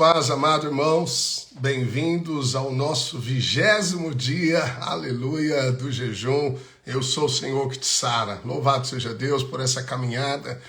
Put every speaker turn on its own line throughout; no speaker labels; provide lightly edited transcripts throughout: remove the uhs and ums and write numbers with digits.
paz, amados irmãos, bem-vindos ao nosso 20º dia, aleluia, do jejum. Eu sou o Senhor que te sara. Louvado seja Deus por essa caminhada,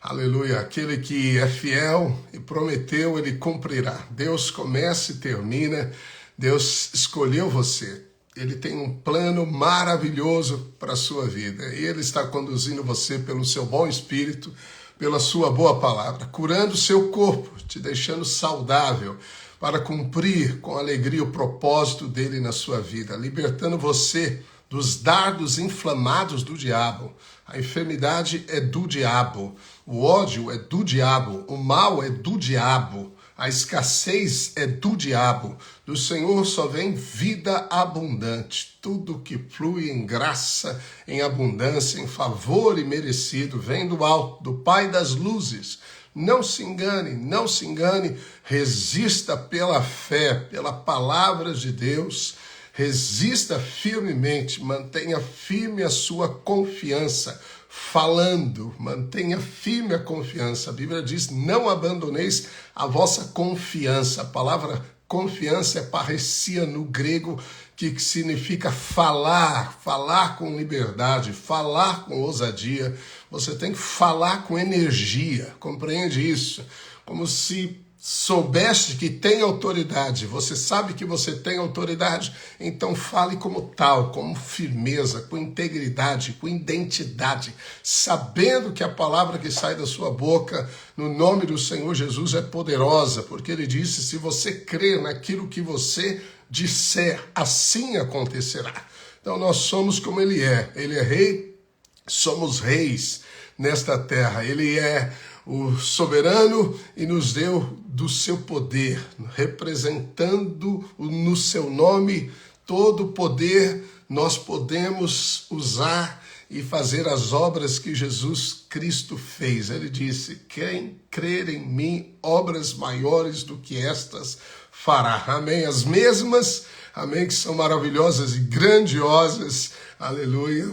aleluia. Aquele que é fiel e prometeu, ele cumprirá. Deus começa e termina, Deus escolheu você. Ele tem um plano maravilhoso para a sua vida e ele está conduzindo você pelo seu bom espírito, pela sua boa palavra, curando o seu corpo, te deixando saudável para cumprir com alegria o propósito dele na sua vida, libertando você dos dardos inflamados do diabo. A enfermidade é do diabo, o ódio é do diabo, o mal é do diabo, a escassez é do diabo. Do Senhor só vem vida abundante. Tudo que flui em graça, em abundância, em favor e merecido, vem do alto, do Pai das luzes. Não se engane, não se engane. Resista pela fé, pela palavra de Deus. Resista firmemente, mantenha firme a sua confiança. Falando, mantenha firme a confiança. A Bíblia diz, não abandoneis a vossa confiança. A palavra confiança é parecia no grego, que significa falar, falar com liberdade, falar com ousadia. Você tem que falar com energia, compreende isso? Como se soubeste que tem autoridade, você sabe que você tem autoridade, então fale como tal, com firmeza, com integridade, com identidade, sabendo que a palavra que sai da sua boca, no nome do Senhor Jesus, é poderosa, porque ele disse, se você crer naquilo que você disser, assim acontecerá. Então nós somos como ele é rei, somos reis nesta terra, ele é o soberano e nos deu do seu poder, representando no seu nome todo o poder, nós podemos usar e fazer as obras que Jesus Cristo fez. Ele disse, quem crer em mim, obras maiores do que estas fará. Amém? As mesmas, amém, que são maravilhosas e grandiosas. Aleluia.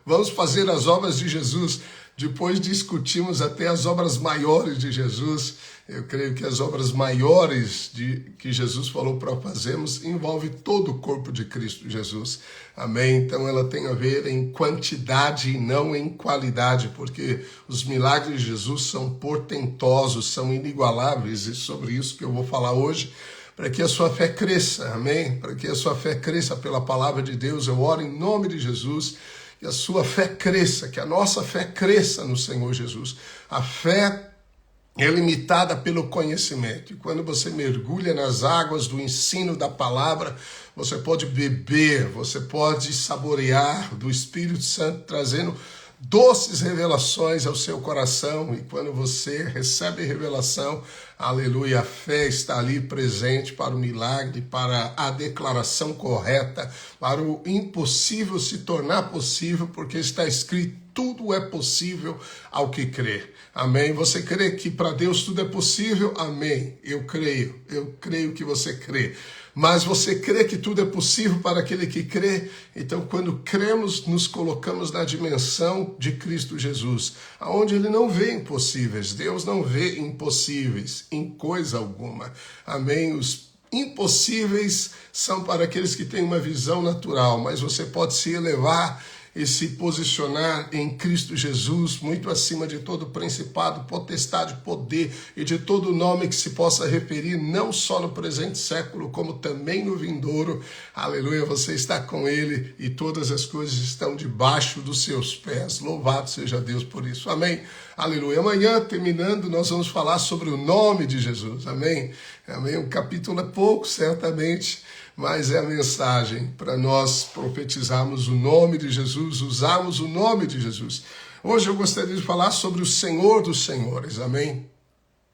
Vamos fazer as obras de Jesus. Depois discutimos até as obras maiores de Jesus. Eu creio que as obras maiores que Jesus falou para fazermos envolve todo o corpo de Cristo Jesus. Amém? Então ela tem a ver em quantidade e não em qualidade, porque os milagres de Jesus são portentosos, são inigualáveis, e sobre isso que eu vou falar hoje, para que a sua fé cresça, amém? Para que a sua fé cresça pela palavra de Deus, eu oro em nome de Jesus, que a sua fé cresça, que a nossa fé cresça no Senhor Jesus. A fé é limitada pelo conhecimento. E quando você mergulha nas águas do ensino da palavra, você pode beber, você pode saborear do Espírito Santo, trazendo doces revelações ao seu coração. E quando você recebe revelação, aleluia, a fé está ali presente para o milagre, para a declaração correta, para o impossível se tornar possível, porque está escrito, tudo é possível ao que crê. Amém? Você crê que para Deus tudo é possível? Amém. Eu creio que você crê. Mas você crê que tudo é possível para aquele que crê? Então, quando cremos, nos colocamos na dimensão de Cristo Jesus, onde ele não vê impossíveis. Deus não vê impossíveis em coisa alguma. Amém? Os impossíveis são para aqueles que têm uma visão natural, mas você pode se elevar e se posicionar em Cristo Jesus, muito acima de todo principado, potestade, poder e de todo nome que se possa referir, não só no presente século, como também no vindouro. Aleluia, você está com ele e todas as coisas estão debaixo dos seus pés. Louvado seja Deus por isso. Amém? Aleluia. Amanhã, terminando, nós vamos falar sobre o nome de Jesus. Amém? Amém? O capítulo é pouco, certamente, mas é a mensagem para nós profetizarmos o nome de Jesus, usarmos o nome de Jesus. Hoje eu gostaria de falar sobre o Senhor dos Senhores, amém?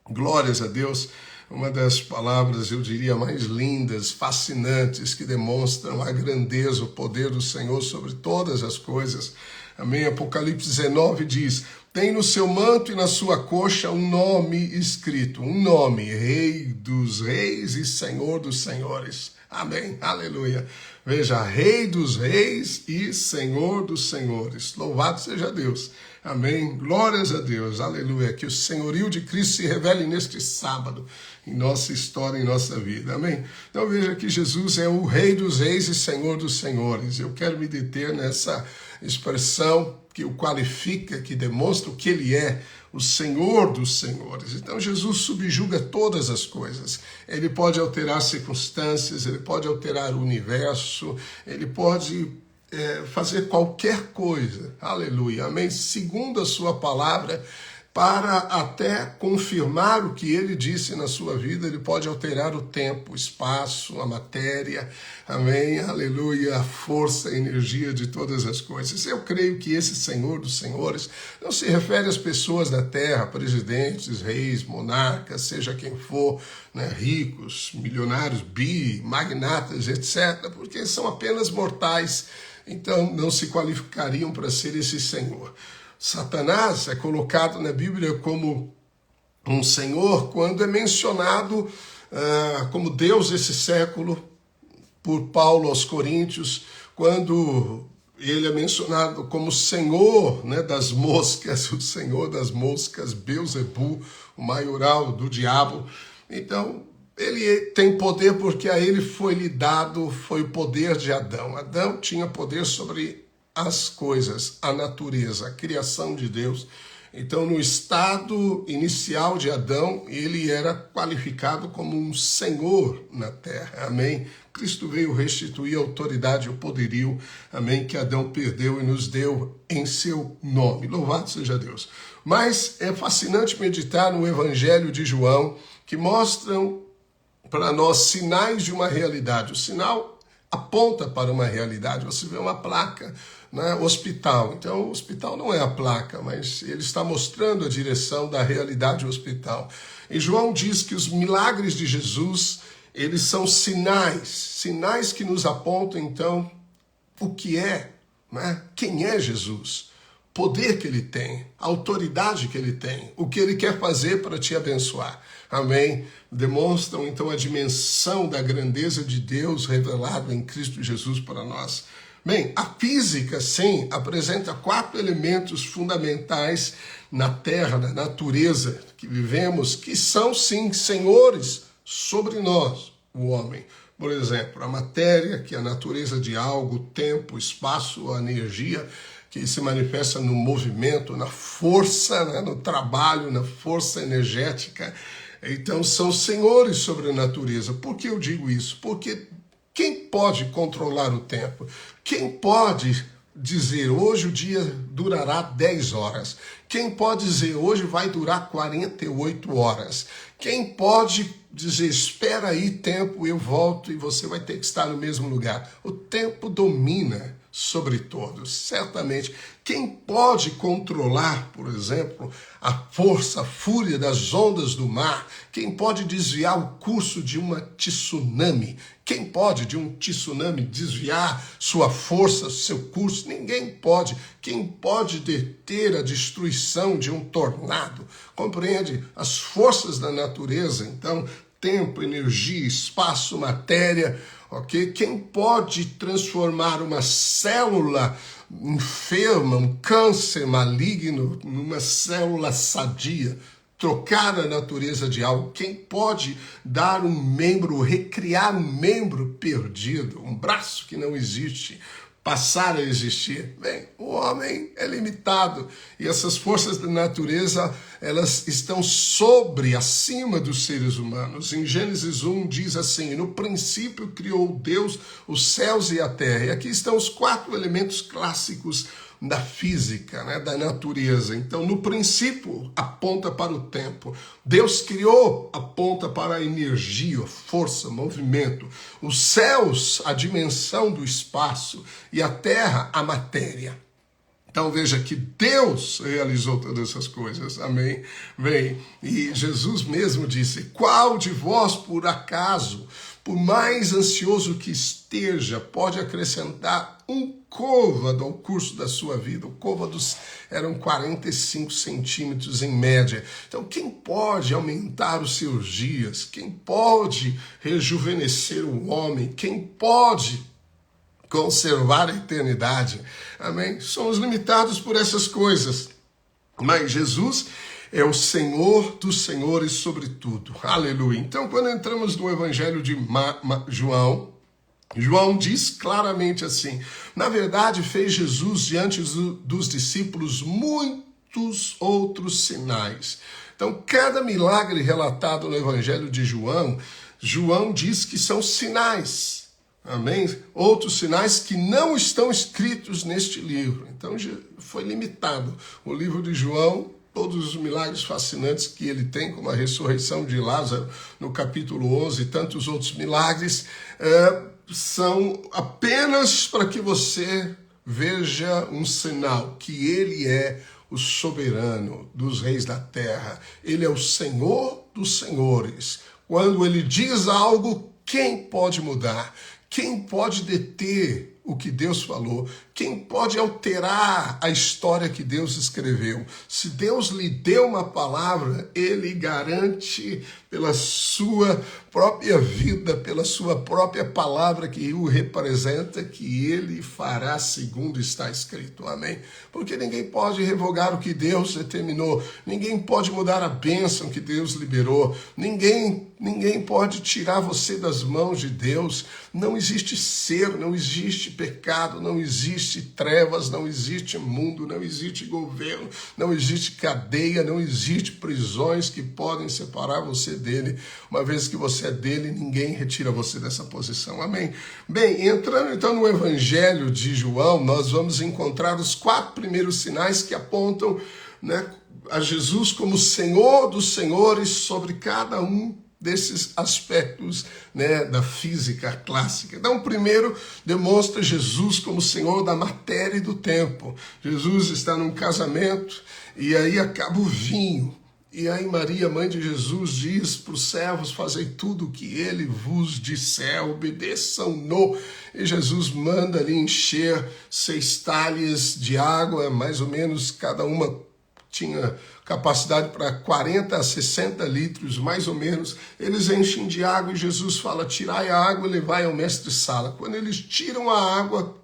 Glórias a Deus, uma das palavras, eu diria, mais lindas, fascinantes, que demonstram a grandeza, o poder do Senhor sobre todas as coisas. Amém? Apocalipse 19 diz, tem no seu manto e na sua coxa um nome escrito, um nome, Rei dos Reis e Senhor dos Senhores. Amém, aleluia. Veja, Rei dos Reis e Senhor dos Senhores. Louvado seja Deus. Amém? Glórias a Deus, aleluia. Que o senhorio de Cristo se revele neste sábado, em nossa história, em nossa vida. Amém? Então veja que Jesus é o Rei dos Reis e Senhor dos Senhores. Eu quero me deter nessa expressão que o qualifica, que demonstra o que ele é, o Senhor dos Senhores. Então Jesus subjuga todas as coisas. Ele pode alterar circunstâncias, ele pode alterar o universo, ele pode fazer qualquer coisa, aleluia, amém, segundo a sua palavra, para até confirmar o que ele disse na sua vida. Ele pode alterar o tempo, o espaço, a matéria, amém, aleluia, a força, a energia de todas as coisas. Eu creio que esse Senhor dos Senhores não se refere às pessoas da terra, presidentes, reis, monarcas, seja quem for, né, ricos, milionários, magnatas, etc., porque são apenas mortais, então não se qualificariam para ser esse Senhor. Satanás é colocado na Bíblia como um senhor quando é mencionado como Deus desse século por Paulo aos Coríntios, quando ele é mencionado como Senhor, né, das moscas, o Senhor das moscas, Beuzebu, o maioral do diabo. Então, ele tem poder porque a ele foi-lhe dado, foi o poder de Adão. Adão tinha poder sobre as coisas, a natureza, a criação de Deus. Então, no estado inicial de Adão, ele era qualificado como um senhor na terra, amém? Cristo veio restituir a autoridade e o poderio, amém, que Adão perdeu e nos deu em seu nome. Louvado seja Deus. Mas é fascinante meditar no Evangelho de João, que mostram para nós sinais de uma realidade. O sinal aponta para uma realidade. Você vê uma placa, né, hospital. Então, o hospital não é a placa, mas ele está mostrando a direção da realidade do hospital. E João diz que os milagres de Jesus, eles são sinais que nos apontam, então, o que é, né? Quem é Jesus, poder que ele tem, autoridade que ele tem, o que ele quer fazer para te abençoar. Amém? Demonstram, então, a dimensão da grandeza de Deus revelada em Cristo Jesus para nós. Bem, a física, sim, apresenta 4 elementos fundamentais na Terra, na natureza que vivemos, que são, sim, senhores sobre nós, o homem. Por exemplo, a matéria, que é a natureza de algo, o tempo, o espaço, a energia, que se manifesta no movimento, na força, né, no trabalho, na força energética. Então, são senhores sobre a natureza. Por que eu digo isso? Porque quem pode controlar o tempo? Quem pode dizer, hoje o dia durará 10 horas? Quem pode dizer, hoje vai durar 48 horas? Quem pode dizer, espera aí tempo, eu volto e você vai ter que estar no mesmo lugar? O tempo domina sobre todos, certamente. Quem pode controlar, por exemplo, a força, a fúria das ondas do mar? Quem pode desviar o curso de uma tsunami? Quem pode de um tsunami desviar sua força, seu curso? Ninguém pode. Quem pode deter a destruição de um tornado? Compreende? As forças da natureza, então, tempo, energia, espaço, matéria, ok? Quem pode transformar uma célula enferma, um câncer maligno, numa célula sadia? Trocar a natureza de algo? Quem pode dar um membro, recriar um membro perdido, um braço que não existe, passar a existir? Bem, o homem é limitado e essas forças da natureza, elas estão acima dos seres humanos. Em Gênesis 1 diz assim, no princípio criou Deus os céus e a terra. E aqui estão os 4 elementos clássicos da física, né, da natureza. Então, no princípio, aponta para o tempo. Deus criou, aponta para a energia, força, movimento. Os céus, a dimensão do espaço, e a terra, a matéria. Então veja que Deus realizou todas essas coisas, amém? Bem, e Jesus mesmo disse, qual de vós, por acaso, por mais ansioso que esteja, pode acrescentar um côvado ao curso da sua vida? O côvados eram 45 centímetros em média. Então, quem pode aumentar os seus dias? Quem pode rejuvenescer o homem? Quem pode conservar a eternidade? Amém? Somos limitados por essas coisas. Mas Jesus é o Senhor dos senhores sobre tudo. Aleluia. Então, quando entramos no Evangelho de João, João diz claramente assim: na verdade, fez Jesus diante dos discípulos muitos outros sinais. Então, cada milagre relatado no Evangelho de João, João diz que são sinais. Amém? Outros sinais que não estão escritos neste livro. Então, foi limitado. O livro de João, todos os milagres fascinantes que ele tem, como a ressurreição de Lázaro no capítulo 11 e tantos outros milagres, são apenas para que você veja um sinal que ele é o soberano dos reis da terra. Ele é o Senhor dos senhores. Quando ele diz algo, quem pode mudar? Quem pode deter o que Deus falou? Quem pode alterar a história que Deus escreveu? Se Deus lhe deu uma palavra, ele garante pela sua própria vida, pela sua própria palavra que o representa, que ele fará segundo está escrito. Amém? Porque ninguém pode revogar o que Deus determinou. Ninguém pode mudar a bênção que Deus liberou. Ninguém pode tirar você das mãos de Deus. Não existe ser, não existe pecado, não existe trevas, não existe mundo, não existe governo, não existe cadeia, não existe prisões que podem separar você dele. Uma vez que você é dele, ninguém retira você dessa posição. Amém? Bem, entrando então no Evangelho de João, nós vamos encontrar os 4 primeiros sinais que apontam, a Jesus como Senhor dos senhores sobre cada um desses aspectos da física clássica. Então, o primeiro demonstra Jesus como Senhor da matéria e do tempo. Jesus está num casamento e aí acaba o vinho. E aí Maria, mãe de Jesus, diz para os servos: fazei tudo o que ele vos disser, obedeçam-no. E Jesus manda ali encher 6 talhas de água, mais ou menos, cada uma tinha capacidade para 40 a 60 litros, mais ou menos. Eles enchem de água e Jesus fala: tirai a água e levai ao mestre-sala. Quando eles tiram a água,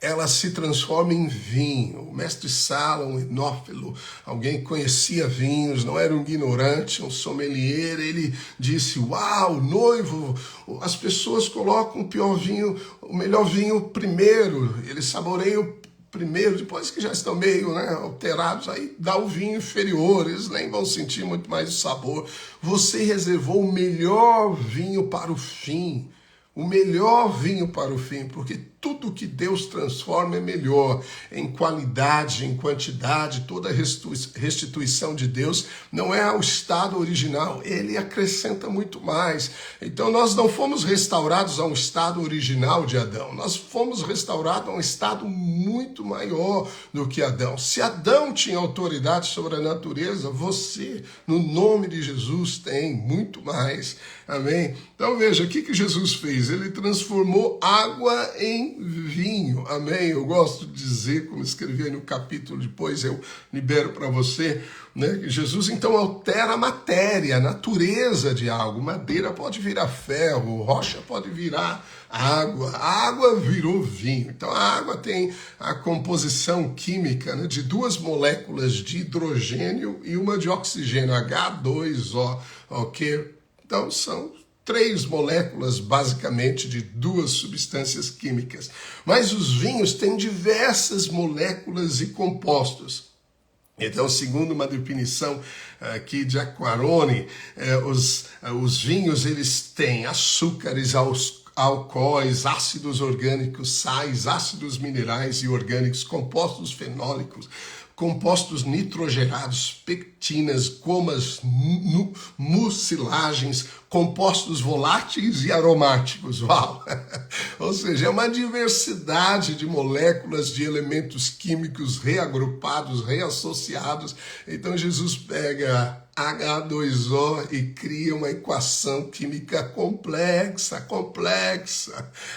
ela se transforma em vinho. O mestre-sala, um enófilo, alguém que conhecia vinhos, não era um ignorante, um sommelier, ele disse: uau, noivo, as pessoas colocam o melhor vinho primeiro, eles saboreiam primeiro, depois que já estão meio alterados, aí dá o vinho inferior, eles nem vão sentir muito mais o sabor. Você reservou o melhor vinho para o fim. O melhor vinho para o fim, porque tudo que Deus transforma é melhor, em qualidade, em quantidade. Toda restituição de Deus não é ao estado original, ele acrescenta muito mais. Então nós não fomos restaurados a um estado original de Adão, nós fomos restaurados a um estado muito maior do que Adão. Se Adão tinha autoridade sobre a natureza, você, no nome de Jesus, tem muito mais. Amém? Então veja, o que Jesus fez? Ele transformou água em vinho. Amém? Eu gosto de dizer, como escrevi aí no capítulo, depois eu libero para você, que Jesus então altera a matéria, a natureza de algo. Madeira pode virar ferro, rocha pode virar água. A água virou vinho. Então a água tem a composição química de 2 moléculas de hidrogênio e uma de oxigênio, H2O, ok? Então, são 3 moléculas, basicamente, de 2 substâncias químicas. Mas os vinhos têm diversas moléculas e compostos. Então, segundo uma definição aqui de Aquarone, os vinhos eles têm açúcares, alcoóis, ácidos orgânicos, sais, ácidos minerais e orgânicos, compostos fenólicos, compostos nitrogenados, pectinas, gomas, mucilagens, compostos voláteis e aromáticos. Uau! Ou seja, é uma diversidade de moléculas, de elementos químicos reagrupados, reassociados. Então Jesus pega H2O e cria uma equação química complexa.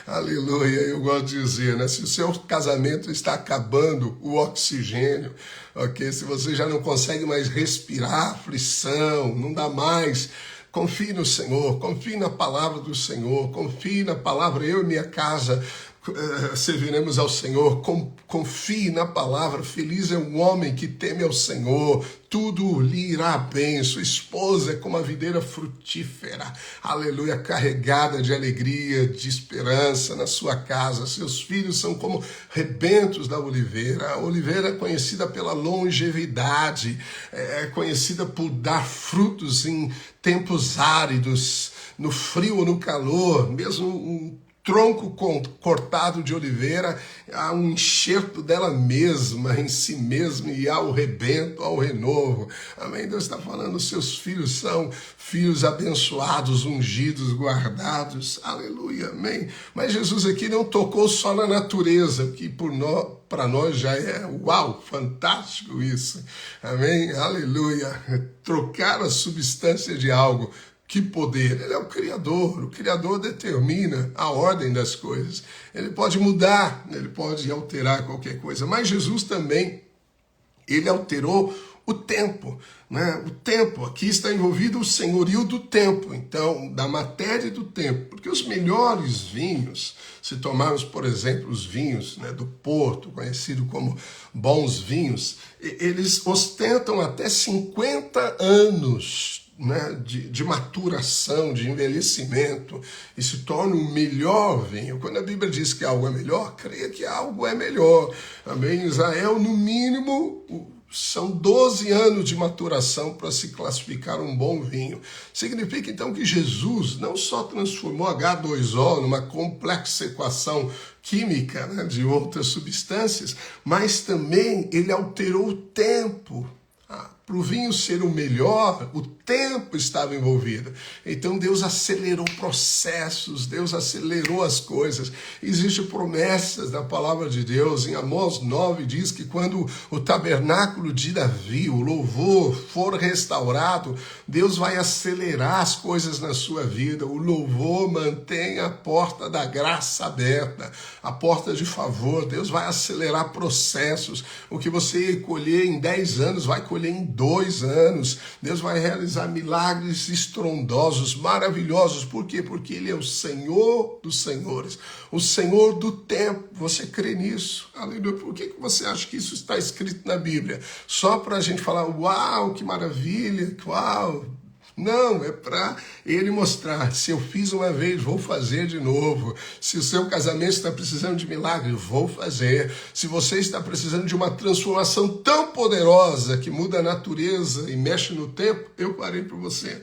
Aleluia, eu gosto de dizer, se o seu casamento está acabando o oxigênio, ok? Se você já não consegue mais respirar, aflição, não dá mais, confie no Senhor, confie na palavra do Senhor, confie na palavra, eu e minha casa serviremos ao Senhor. Confie na palavra. Feliz é o homem que teme ao Senhor, tudo lhe irá bem. Sua esposa é como a videira frutífera, aleluia, carregada de alegria, de esperança na sua casa. Seus filhos são como rebentos da oliveira. A oliveira é conhecida pela longevidade, é conhecida por dar frutos em tempos áridos, no frio ou no calor. Mesmo um tronco cortado de oliveira, há um enxerto dela mesma, em si mesma, e há o rebento, há o renovo. Amém? Deus está falando, seus filhos são filhos abençoados, ungidos, guardados. Aleluia, amém? Mas Jesus aqui não tocou só na natureza, que para nós já é uau, fantástico isso. Amém? Aleluia. Trocar a substância de algo. Que poder! Ele é o Criador determina a ordem das coisas. Ele pode mudar, ele pode alterar qualquer coisa, mas Jesus também, ele alterou o tempo, né? O tempo, aqui está envolvido o senhorio do tempo, então, da matéria e do tempo, porque os melhores vinhos, se tomarmos, por exemplo, os vinhos, né, do Porto, conhecido como bons vinhos, eles ostentam até 50 anos, né, de maturação, de envelhecimento, e se torna o melhor vinho. Quando a Bíblia diz que algo é melhor, creia que algo é melhor. Amém? Israel, no mínimo, são 12 anos de maturação para se classificar um bom vinho. Significa, então, que Jesus não só transformou H2O numa complexa equação química, né, de outras substâncias, mas também ele alterou o tempo. Para o vinho ser o melhor, o tempo estava envolvido. Então Deus acelerou processos, Deus acelerou as coisas. Existem promessas da palavra de Deus. Em Amós 9 diz que quando o tabernáculo de Davi, o louvor, for restaurado, Deus vai acelerar as coisas na sua vida. O louvor mantém a porta da graça aberta, a porta de favor. Deus vai acelerar processos. O que você ia colher em 10 anos, vai colher em 2 anos. Deus vai realizar milagres estrondosos, maravilhosos. Por quê? Porque Ele é o Senhor dos senhores, o Senhor do tempo. Você crê nisso? Aleluia. Por que você acha que isso está escrito na Bíblia? Só para a gente falar, uau, que maravilha, uau. Não, é para ele mostrar, se eu fiz uma vez, vou fazer de novo. Se o seu casamento está precisando de milagre, vou fazer. Se você está precisando de uma transformação tão poderosa que muda a natureza e mexe no tempo, eu farei por você.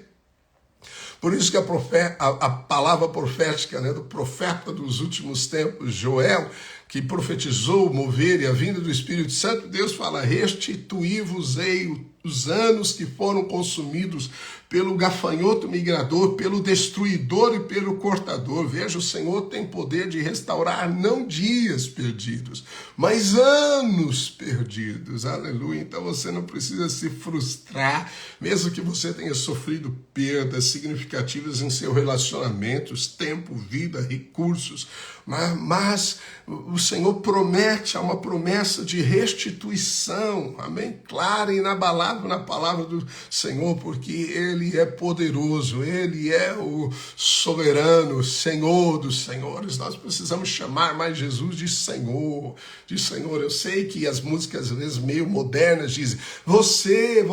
Por isso que a palavra profética, né, do profeta dos últimos tempos, Joel, que profetizou o mover e a vinda do Espírito Santo, Deus fala, restituí-vos-ei os anos que foram consumidos pelo gafanhoto migrador, pelo destruidor e pelo cortador. Veja, o Senhor tem poder de restaurar não dias perdidos, mas anos perdidos. Aleluia. Então você não precisa se frustrar, mesmo que você tenha sofrido perdas significativas em seus relacionamentos, tempo, vida, recursos. Mas o Senhor promete, há uma promessa de restituição, amém? Clara e inabalável na palavra do Senhor, porque Ele é poderoso, Ele é o soberano, Senhor dos senhores. Nós precisamos chamar mais Jesus de Senhor, de Senhor. Eu sei que as músicas, às vezes, meio modernas, dizem você,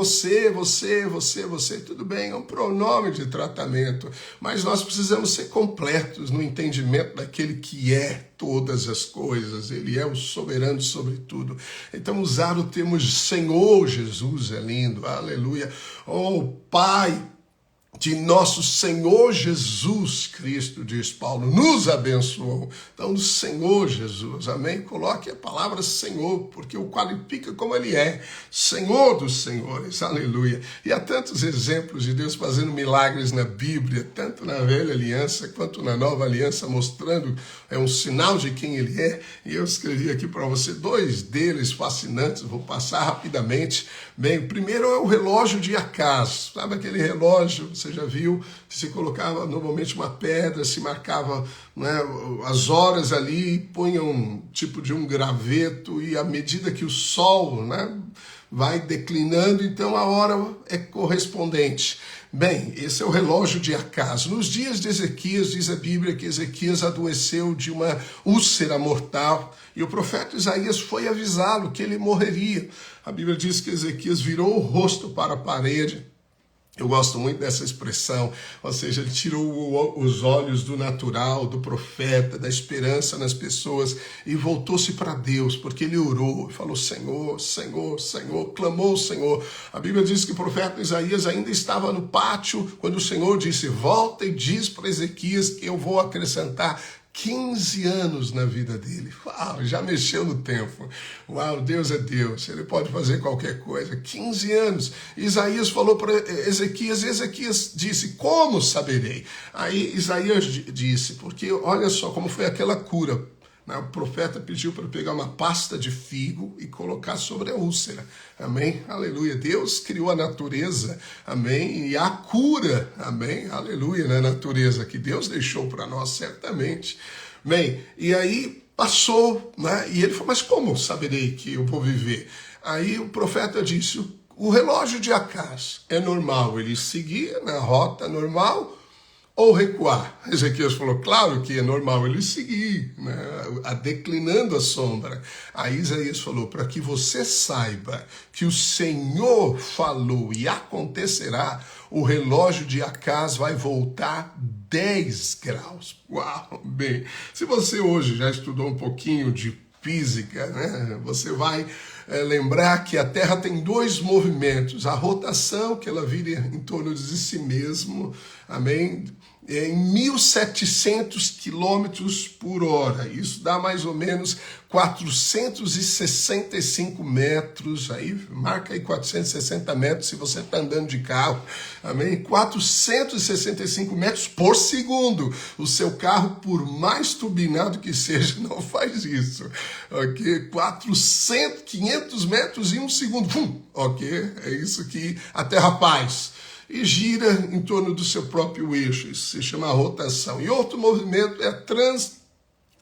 tudo bem, é um pronome de tratamento, mas nós precisamos ser completos no entendimento daquele que é todas as coisas, Ele é o soberano sobre tudo. Então usar o termo de Senhor Jesus é lindo, aleluia. Oh Pai de nosso Senhor Jesus Cristo, diz Paulo, nos abençoou. Então, do Senhor Jesus, amém? Coloque a palavra Senhor, porque o qualifica como Ele é, Senhor dos senhores, aleluia. E há tantos exemplos de Deus fazendo milagres na Bíblia, tanto na velha aliança quanto na nova aliança, mostrando um sinal de quem Ele é. E eu escrevi aqui para você 2 deles fascinantes, vou passar rapidamente. Bem, o primeiro é o relógio de Acaz, sabe aquele relógio, você já viu, que se colocava normalmente uma pedra, se marcava, né, as horas ali, punha um tipo de um graveto, e à medida que o sol, né, vai declinando, então a hora é correspondente. Bem, esse é o relógio de Acaz. Nos dias de Ezequias, diz a Bíblia que Ezequias adoeceu de uma úlcera mortal e o profeta Isaías foi avisá-lo que ele morreria. A Bíblia diz que Ezequias virou o rosto para a parede. Eu gosto muito dessa expressão, ou seja, ele tirou os olhos do natural, do profeta, da esperança nas pessoas e voltou-se para Deus, porque ele orou, falou Senhor, Senhor, Senhor, clamou o Senhor. A Bíblia diz que o profeta Isaías ainda estava no pátio quando o Senhor disse, volta e diz para Ezequias que eu vou acrescentar 15 anos na vida dele. Uau, já mexeu no tempo. Uau, Deus é Deus, ele pode fazer qualquer coisa. 15 anos. Isaías falou para Ezequias, e Ezequias disse, como saberei? Aí Isaías disse, porque olha só como foi aquela cura. O profeta pediu para pegar uma pasta de figo e colocar sobre a úlcera. Amém? Aleluia. Deus criou a natureza. Amém? E a cura. Amém? Aleluia. Na natureza que Deus deixou para nós, certamente. Bem, e aí passou, né? E ele falou, mas como saberei que eu vou viver? Aí o profeta disse, o relógio de Acaz é normal ele seguir na rota normal, ou recuar. Ezequias falou, claro que é normal ele seguir, né, declinando a sombra. Aí Isaías falou, para que você saiba que o Senhor falou e acontecerá, o relógio de Acaz vai voltar 10 graus. Uau, bem, se você hoje já estudou um pouquinho de física, né, você vai lembrar que a Terra tem dois movimentos, a rotação, que ela vira em torno de si mesmo, amém? Em 1.700 quilômetros por hora, isso dá mais ou menos 465 metros, aí marca aí 460 metros se você está andando de carro, amém? 465 metros por segundo, o seu carro, por mais turbinado que seja, não faz isso, ok? 500 metros em um segundo, ok? É isso que a Terra faz. E gira em torno do seu próprio eixo, isso se chama rotação. E outro movimento é a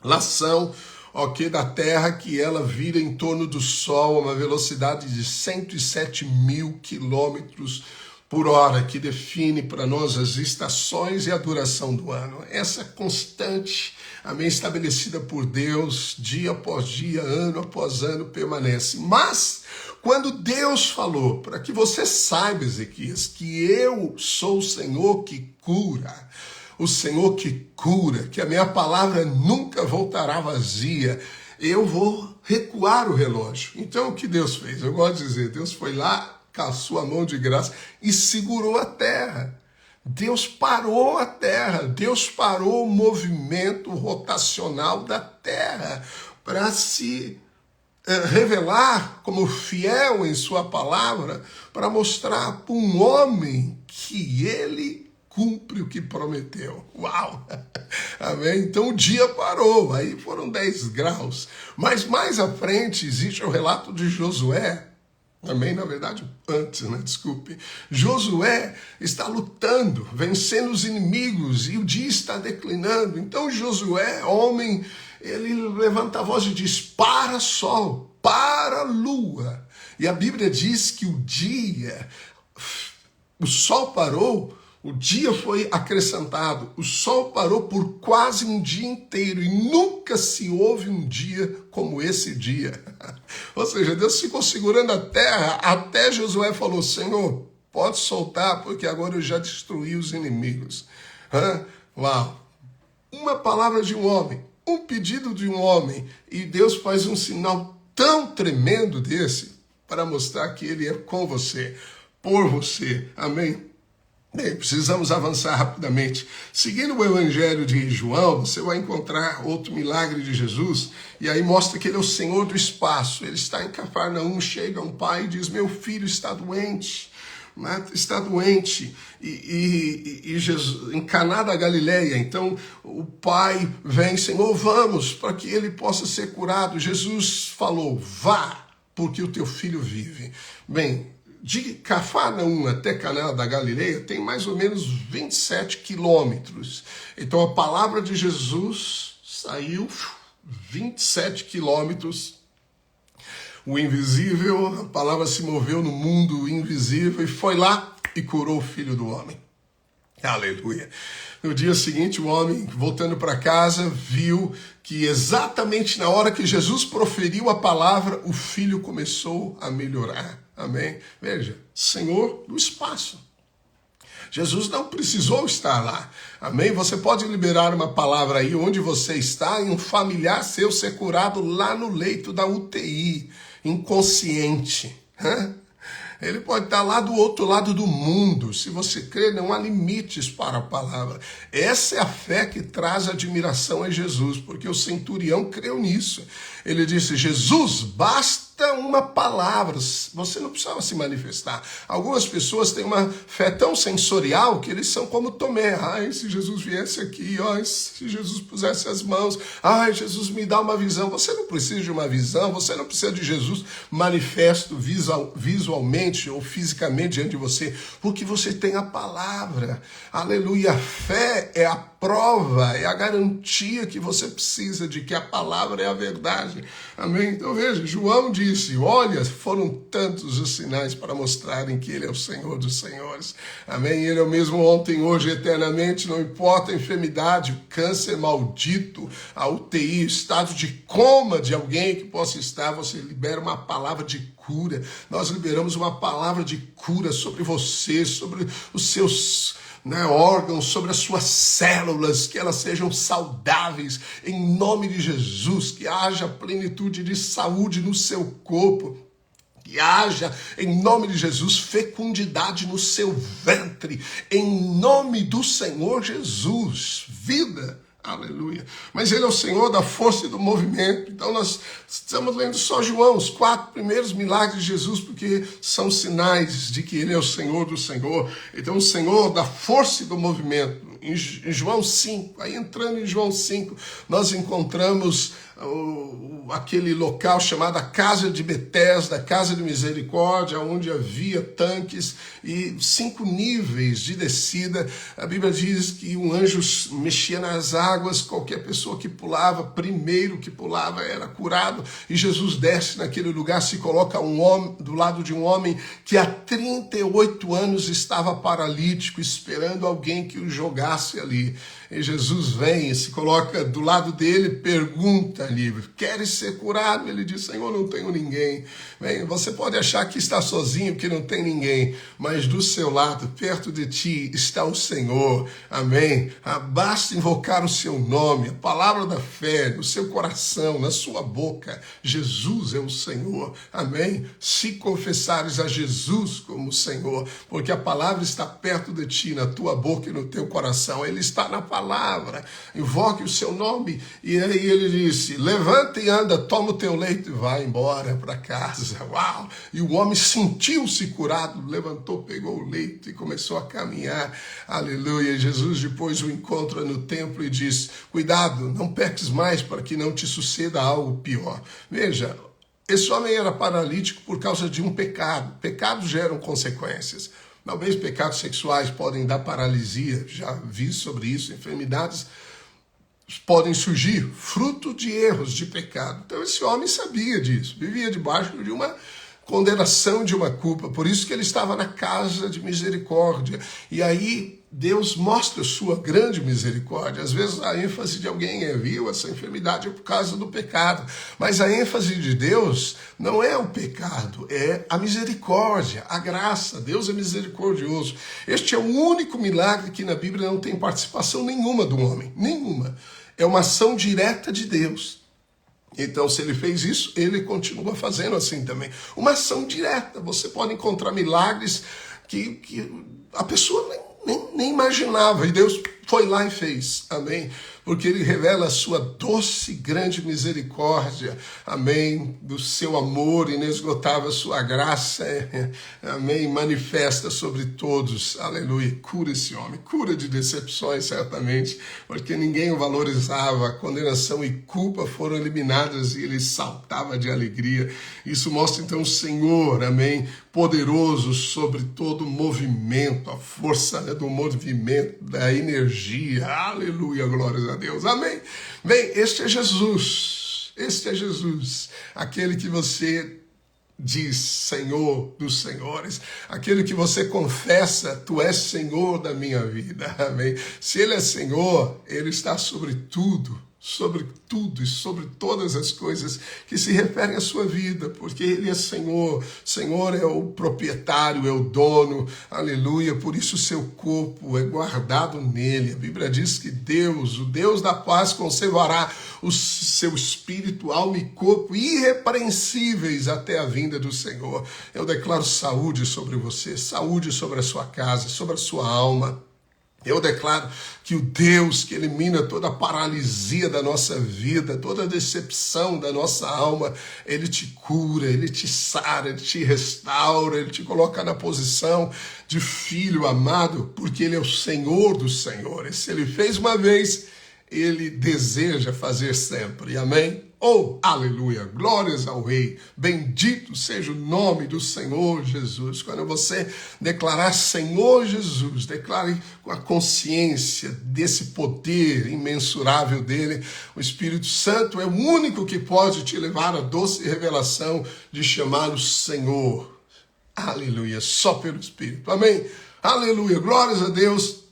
translação, ok, da Terra, que ela vira em torno do Sol a uma velocidade de 107 mil quilômetros por hora, que define para nós as estações e a duração do ano. Essa constante, amém, estabelecida por Deus, dia após dia, ano após ano, permanece. Mas, quando Deus falou, para que você saiba, Ezequias, que eu sou o Senhor que cura, o Senhor que cura, que a minha palavra nunca voltará vazia, eu vou recuar o relógio. Então, o que Deus fez? Eu gosto de dizer, Deus foi lá, com a sua mão de graça, e segurou a terra. Deus parou a terra, Deus parou o movimento rotacional da terra para se revelar como fiel em sua palavra, para mostrar para um homem que ele cumpre o que prometeu. Uau! Amém? Então o dia parou, aí foram 10 graus. Mas mais à frente existe o relato de Josué, também, na verdade, antes, né? Desculpe. Josué está lutando, vencendo os inimigos, e o dia está declinando. Então Josué, homem, ele levanta a voz e diz, para sol, para lua. E a Bíblia diz que o sol parou, o dia foi acrescentado, o sol parou por quase um dia inteiro e nunca se houve um dia como esse dia. Ou seja, Deus ficou segurando a terra até Josué falou, Senhor, pode soltar porque agora eu já destruí os inimigos. Uau! Uma palavra de um homem, um pedido de um homem, e Deus faz um sinal tão tremendo desse para mostrar que ele é com você, por você. Amém? Bem, precisamos avançar rapidamente. Seguindo o Evangelho de João, você vai encontrar outro milagre de Jesus, e aí mostra que ele é o Senhor do espaço. Ele está em Cafarnaum, chega um pai e diz, meu filho está doente, né? Está doente, e Jesus, em Caná da Galileia, então o pai vem, Senhor, vamos, para que ele possa ser curado. Jesus falou, vá, porque o teu filho vive. Bem, de Cafarnaum até Caná da Galileia tem mais ou menos 27 quilômetros. Então a palavra de Jesus saiu 27 quilômetros. O invisível, a palavra se moveu no mundo invisível e foi lá e curou o filho do homem. Aleluia. No dia seguinte, o homem, voltando para casa, viu que exatamente na hora que Jesus proferiu a palavra, o filho começou a melhorar. Amém? Veja, Senhor do espaço. Jesus não precisou estar lá. Amém? Você pode liberar uma palavra aí onde você está e um familiar seu ser curado lá no leito da UTI, inconsciente. Ele pode estar lá do outro lado do mundo. Se você crer, não há limites para a palavra. Essa é a fé que traz admiração a Jesus, porque o centurião creu nisso. Ele disse, Jesus, basta uma palavra, você não precisava se manifestar. Algumas pessoas têm uma fé tão sensorial que eles são como Tomé. Ai, se Jesus viesse aqui, ai, se Jesus pusesse as mãos, ai, Jesus me dá uma visão. Você não precisa de uma visão, você não precisa de Jesus manifesto visualmente ou fisicamente diante de você, porque você tem a palavra. Aleluia, a fé é a prova, é a garantia que você precisa de que a palavra é a verdade. Amém? Então veja, João disse, olha, foram tantos os sinais para mostrarem que ele é o Senhor dos senhores. Amém? Ele é o mesmo ontem, hoje, eternamente, não importa a enfermidade, o câncer maldito, a UTI, o estado de coma de alguém que possa estar, você libera uma palavra de cura. Nós liberamos uma palavra de cura sobre você, sobre os seus órgãos, sobre as suas células, que elas sejam saudáveis, em nome de Jesus, que haja plenitude de saúde no seu corpo, que haja, em nome de Jesus, fecundidade no seu ventre, em nome do Senhor Jesus, vida. Aleluia. Mas ele é o Senhor da força e do movimento. Então nós estamos lendo só João, os 4 primeiros milagres de Jesus, porque são sinais de que ele é o Senhor do Senhor. Então o Senhor da força e do movimento. Em João 5, aí entrando em João 5, nós encontramos aquele local chamado a Casa de Betesda, a Casa de Misericórdia, onde havia tanques e 5 níveis de descida. A Bíblia diz que um anjo mexia nas águas, qualquer pessoa que pulava, primeiro que pulava era curado, e Jesus desce naquele lugar, se coloca um homem do lado de um homem que há 38 anos estava paralítico, esperando alguém que o jogasse ali. E Jesus vem e se coloca do lado dele, pergunta-lhe, queres ser curado? Ele diz, Senhor, não tenho ninguém. Bem, você pode achar que está sozinho, que não tem ninguém, mas do seu lado, perto de ti, está o Senhor. Amém? Basta invocar o seu nome, a palavra da fé, no seu coração, na sua boca. Jesus é o Senhor. Amém? Se confessares a Jesus como Senhor, porque a palavra está perto de ti, na tua boca e no teu coração. Ele está na palavra. Invoque o seu nome. E aí ele disse, levanta e anda, toma o teu leito e vai embora para casa. Uau! E o homem sentiu-se curado, levantou, pegou o leito e começou a caminhar. Aleluia! E Jesus depois o encontra no templo e diz, cuidado, não peques mais para que não te suceda algo pior. Veja, esse homem era paralítico por causa de um pecado. Pecados geram consequências. Talvez pecados sexuais podem dar paralisia, já vi sobre isso, enfermidades podem surgir fruto de erros de pecado. Então esse homem sabia disso, vivia debaixo de uma condenação, de uma culpa, por isso que ele estava na casa de misericórdia. E aí Deus mostra sua grande misericórdia. Às vezes a ênfase de alguém viu, essa enfermidade é por causa do pecado. Mas a ênfase de Deus não é o pecado, é a misericórdia, a graça. Deus é misericordioso. Este é o único milagre que na Bíblia não tem participação nenhuma do homem, nenhuma. É uma ação direta de Deus. Então, se ele fez isso, ele continua fazendo assim também. Uma ação direta. Você pode encontrar milagres que a pessoa nem imaginava. E Deus foi lá e fez. Amém? Porque ele revela a sua doce e grande misericórdia. Amém? Do seu amor inesgotável, a sua graça. Amém? Manifesta sobre todos. Aleluia. Cura esse homem. Cura de decepções, certamente. Porque ninguém o valorizava. A condenação e culpa foram eliminadas e ele saltava de alegria. Isso mostra então o Senhor, amém? Poderoso sobre todo o movimento, a força do movimento, da energia. Aleluia, glórias a Deus. Amém? Bem, este é Jesus. Este é Jesus. Aquele que você diz Senhor dos Senhores. Aquele que você confessa, tu és Senhor da minha vida. Amém. Se Ele é Senhor, Ele está sobre tudo e sobre todas as coisas que se referem à sua vida, porque Ele é Senhor. Senhor é o proprietário, é o dono, aleluia. Por isso o seu corpo é guardado nele. A Bíblia diz que Deus, o Deus da paz, conservará o seu espírito, alma e corpo irrepreensíveis até a vinda do Senhor. Eu declaro saúde sobre você, saúde sobre a sua casa, sobre a sua alma. Eu declaro que o Deus que elimina toda a paralisia da nossa vida, toda a decepção da nossa alma, Ele te cura, Ele te sara, Ele te restaura, Ele te coloca na posição de filho amado, porque Ele é o Senhor dos senhores. Se Ele fez uma vez, Ele deseja fazer sempre. Amém? Oh, aleluia, glórias ao Rei, bendito seja o nome do Senhor Jesus. Quando você declarar Senhor Jesus, declare com a consciência desse poder imensurável dele. O Espírito Santo é o único que pode te levar à doce revelação de chamá-lo Senhor. Aleluia, só pelo Espírito. Amém? Aleluia, glórias a Deus.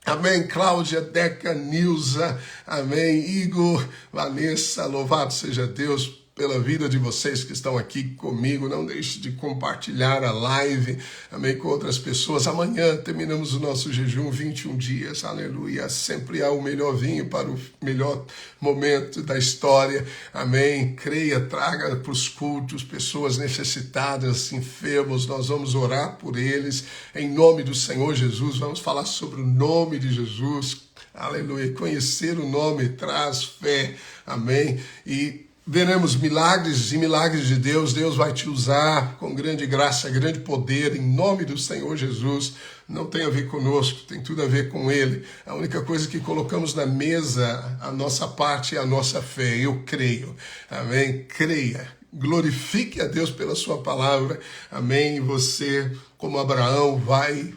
Amém, Cláudia, Deca, Nilza, amém, Igor, Vanessa, louvado seja Deus pela vida de vocês que estão aqui comigo. Não deixe de compartilhar a live, amém, com outras pessoas. Amanhã terminamos o nosso jejum, 21 dias, aleluia. Sempre há o melhor vinho para o melhor momento da história, amém. Creia, traga para os cultos pessoas necessitadas, enfermos. Nós vamos orar por eles, em nome do Senhor Jesus. Vamos falar sobre o nome de Jesus, aleluia. Conhecer o nome traz fé, amém. E veremos milagres e milagres de Deus. Deus vai te usar com grande graça, grande poder, em nome do Senhor Jesus. Não tem a ver conosco, tem tudo a ver com Ele. A única coisa que colocamos na mesa, a nossa parte é a nossa fé. Eu creio, amém? Creia, glorifique a Deus pela sua palavra, amém? E você, como Abraão, vai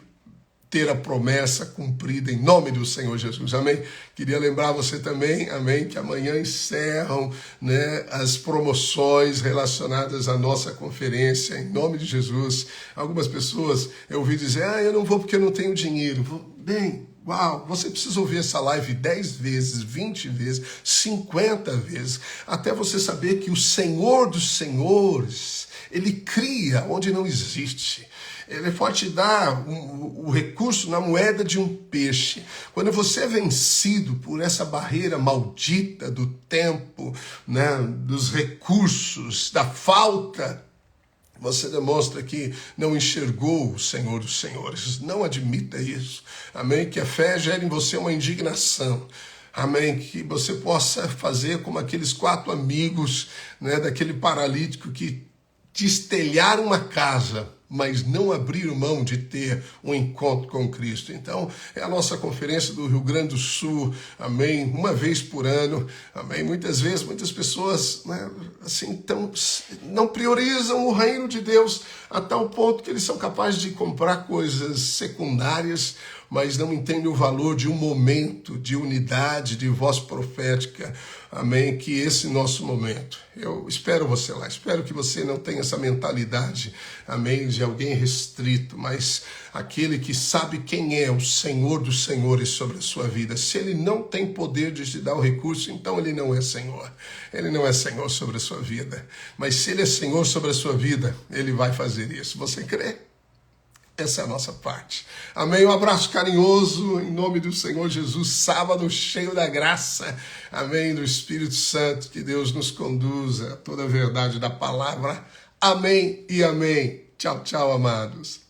ter a promessa cumprida em nome do Senhor Jesus, amém? Queria lembrar você também, amém, que amanhã encerram, né, as promoções relacionadas à nossa conferência, em nome de Jesus. Algumas pessoas eu ouvi dizer, eu não vou porque eu não tenho dinheiro. Bem, uau, você precisa ouvir essa live 10 vezes, 20 vezes, 50 vezes, até você saber que o Senhor dos Senhores, Ele cria onde não existe. Ele pode te dar o recurso na moeda de um peixe. Quando você é vencido por essa barreira maldita do tempo, né, dos recursos, da falta, você demonstra que não enxergou o Senhor dos Senhores. Não admita isso. Amém? Que a fé gere em você uma indignação. Amém? Que você possa fazer como aqueles 4 amigos, né, daquele paralítico que destelharam uma casa, mas não abriram mão de ter um encontro com Cristo. Então, é a nossa conferência do Rio Grande do Sul, amém, uma vez por ano, amém. Muitas vezes, muitas pessoas, né, assim, não priorizam o reino de Deus a tal ponto que eles são capazes de comprar coisas secundárias, mas não entendem o valor de um momento de unidade, de voz profética, amém, que esse nosso momento. Eu espero você lá, espero que você não tenha essa mentalidade, amém, de alguém restrito, mas aquele que sabe quem é o Senhor dos Senhores sobre a sua vida. Se Ele não tem poder de te dar o recurso, então Ele não é Senhor. Ele não é Senhor sobre a sua vida. Mas se Ele é Senhor sobre a sua vida, Ele vai fazer isso. Você crê? Essa é a nossa parte. Amém? Um abraço carinhoso em nome do Senhor Jesus. Sábado cheio da graça. Amém? Do Espírito Santo. Que Deus nos conduza a toda a verdade da palavra. Amém e amém. Tchau, tchau, amados.